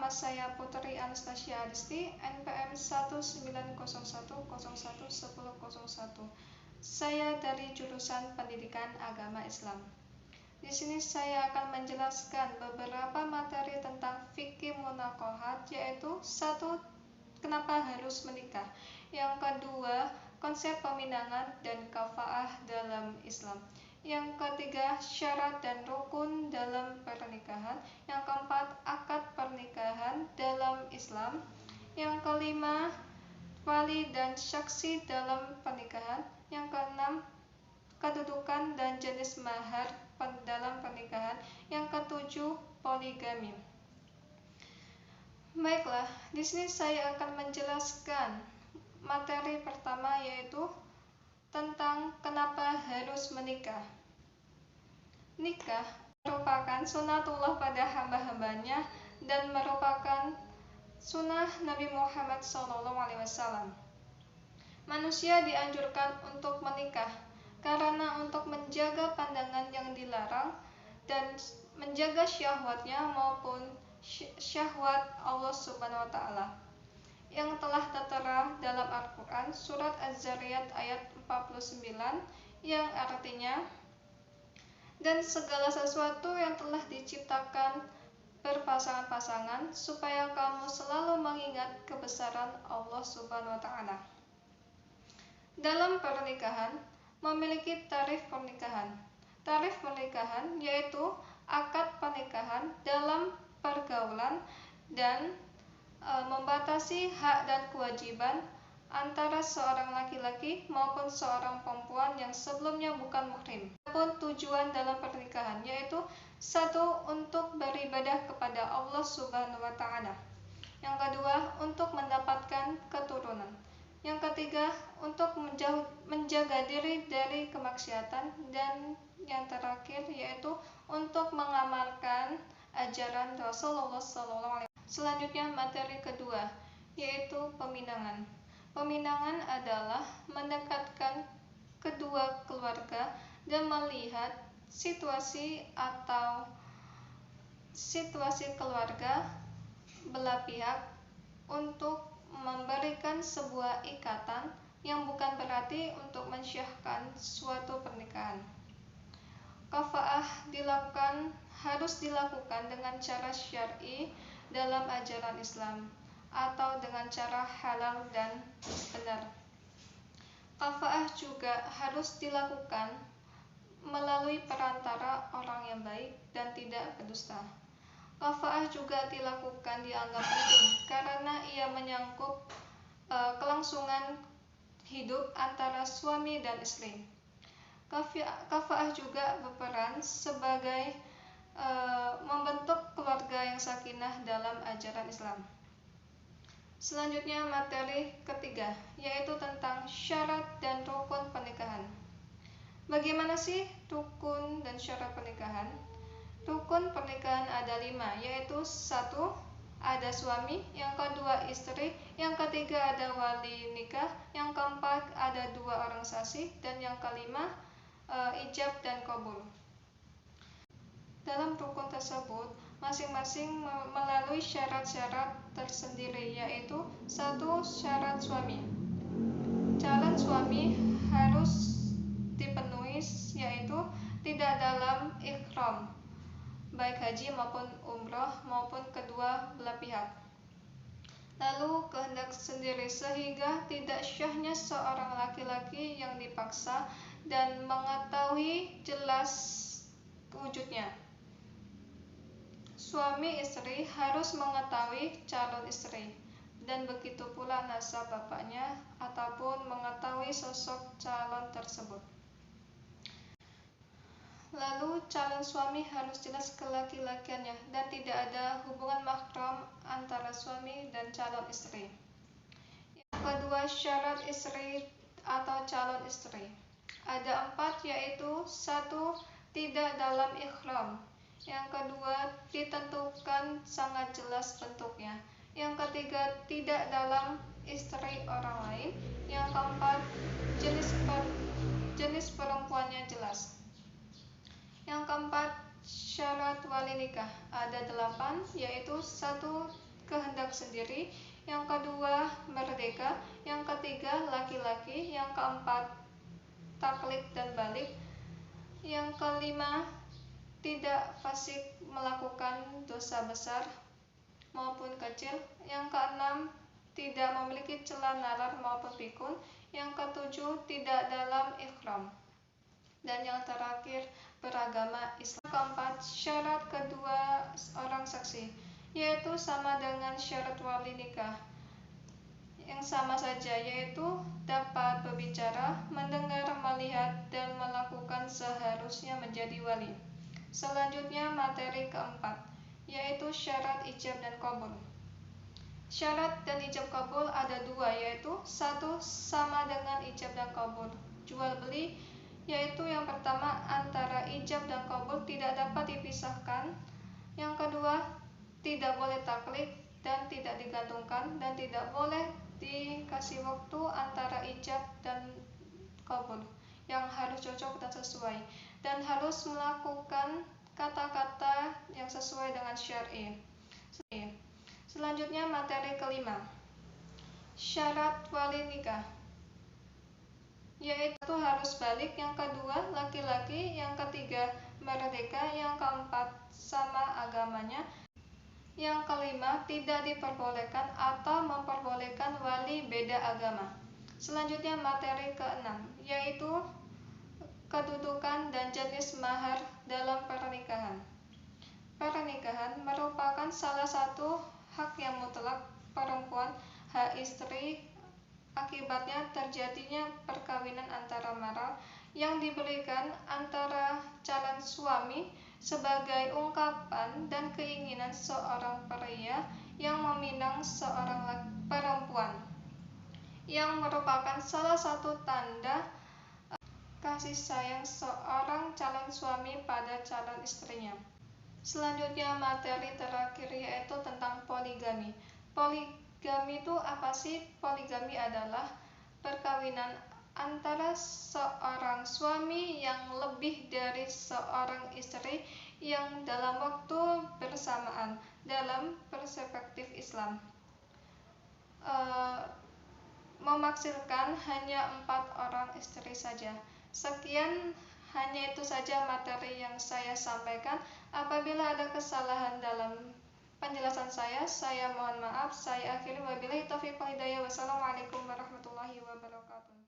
saya Putri Anastasia Adisti, NPM 19010111001. Saya dari jurusan Pendidikan Agama Islam. Di sini saya akan menjelaskan beberapa materi tentang fikih munaqahat, yaitu 1. Kenapa harus menikah? Yang kedua, konsep peminangan dan kafaah dalam Islam. Yang ketiga, syarat dan rukun dalam pernikahan. Yang keempat, akad pernikahan dalam Islam. Yang kelima, wali dan saksi dalam pernikahan. Yang keenam, kedudukan dan jenis mahar dalam pernikahan. Yang ketujuh, poligami. Baiklah, di sini saya akan menjelaskan materi pertama, yaitu tentang kenapa harus menikah. Nikah merupakan sunatullah pada hamba-hambanya dan merupakan sunnah Nabi Muhammad SAW. Manusia dianjurkan untuk menikah karena untuk menjaga pandangan yang dilarang dan menjaga syahwatnya maupun syahwat Allah Subhanahu wa Ta'ala, yang telah tertera dalam Al-Quran surat Az-Zariyat ayat 49, yang artinya, dan segala sesuatu yang telah diciptakan berpasangan-pasangan supaya kamu selalu mengingat kebesaran Allah Subhanahu wa Ta'ala. Dalam pernikahan memiliki tarif pernikahan. Tarif pernikahan yaitu akad pernikahan dalam pergaulan dan membatasi hak dan kewajiban antara seorang laki-laki maupun seorang perempuan yang sebelumnya bukan muhrim. Adapun tujuan dalam pernikahan yaitu 1. Untuk beribadah kepada Allah Subhanahu wa Ta'ala. Yang kedua, untuk mendapatkan keturunan. Yang ketiga, untuk menjaga diri dari kemaksiatan. Dan yang terakhir yaitu untuk mengamalkan ajaran Rasulullah SAW. Selanjutnya, materi kedua yaitu peminangan. Peminangan adalah mendekatkan kedua keluarga dan melihat situasi keluarga belah pihak untuk memberikan sebuah ikatan yang bukan berarti untuk mensyahkan suatu pernikahan. Kafaah harus dilakukan dengan cara syar'i dalam ajaran Islam atau dengan cara halal dan benar. Kafaah juga harus dilakukan melalui perantara orang yang baik dan tidak berdusta. Kafaah juga dianggap penting karena ia menyangkut kelangsungan hidup antara suami dan istri. Kafaah juga berperan sebagai membentuk keluarga yang sakinah dalam ajaran Islam. Selanjutnya, materi ketiga yaitu tentang syarat dan rukun pernikahan. Bagaimana sih rukun dan syarat pernikahan? Rukun pernikahan ada 5, yaitu 1. Ada suami, yang kedua istri, yang ketiga ada wali nikah, yang keempat ada 2 orang saksi, dan yang kelima ijab dan qabul. Dalam rukun tersebut masing-masing melalui syarat-syarat tersendiri, yaitu 1. Syarat suami. Calon suami harus dipenuhi, yaitu tidak dalam ihram, baik haji maupun umroh maupun kedua belah pihak. Lalu kehendak sendiri, sehingga tidak syahnya seorang laki-laki yang dipaksa dan mengetahui jelas wujudnya. Suami istri harus mengetahui calon istri, dan begitu pula nasab bapaknya ataupun mengetahui sosok calon tersebut. Lalu calon suami harus jelas kelaki-lakiannya dan tidak ada hubungan mahram antara suami dan calon istri. Yang kedua, syarat istri atau calon istri. Ada 4, yaitu 1. Tidak dalam ihram. Yang kedua, ditentukan sangat jelas bentuknya. Yang ketiga, tidak dalam istri orang lain. Yang keempat, jenis perempuannya jelas. Yang keempat, syarat wali nikah. Ada 8, yaitu 1. kehendak sendiri, yang kedua merdeka, yang ketiga laki-laki, yang keempat taklid dan balik, yang kelima tidak fasik melakukan dosa besar maupun kecil, yang keenam tidak memiliki celah nalar maupun pikun, yang ketujuh tidak dalam ihram, dan yang terakhir beragama Islam. Keempat, syarat kedua orang saksi, yaitu sama dengan syarat wali nikah, yang sama saja, yaitu dapat berbicara, mendengar, melihat, dan melakukan seharusnya menjadi wali. Selanjutnya materi keempat, yaitu syarat ijab dan qabul. Syarat dan ijab qabul ada dua, yaitu satu sama dengan ijab dan qabul jual beli, yaitu yang pertama antara ijab dan qabul tidak dapat dipisahkan, yang kedua tidak boleh taklid dan tidak digantungkan, dan tidak boleh dikasih waktu antara ijab dan qabul, yang harus cocok dan sesuai, dan harus melakukan kata-kata yang sesuai dengan syar'i. Selanjutnya materi kelima, syarat wali nikah, yaitu harus balik, yang kedua laki-laki, yang ketiga merdeka, yang keempat sama agamanya, yang kelima tidak diperbolehkan atau memperbolehkan wali beda agama. Selanjutnya materi keenam, yaitu kedudukan dan jenis mahar dalam pernikahan. Pernikahan merupakan salah satu hak yang mutlak perempuan, hak istri. Akibatnya terjadinya perkawinan antara mahar yang diberikan antara calon suami sebagai ungkapan dan keinginan seorang pria yang meminang seorang perempuan, yang merupakan salah satu tanda kasih sayang seorang calon suami pada calon istrinya. Selanjutnya materi terakhir, yaitu tentang poligami. Poligami itu apa sih? Poligami adalah perkawinan antara seorang suami yang lebih dari seorang istri yang dalam waktu bersamaan. Dalam perspektif Islam, memaksirkan hanya 4 orang istri saja. Sekian, hanya itu saja materi yang saya sampaikan. Apabila ada kesalahan dalam penjelasan saya mohon maaf. Saya akhiri, wabillahi taufiq wal hidayah. Wassalamualaikum warahmatullahi wabarakatuh.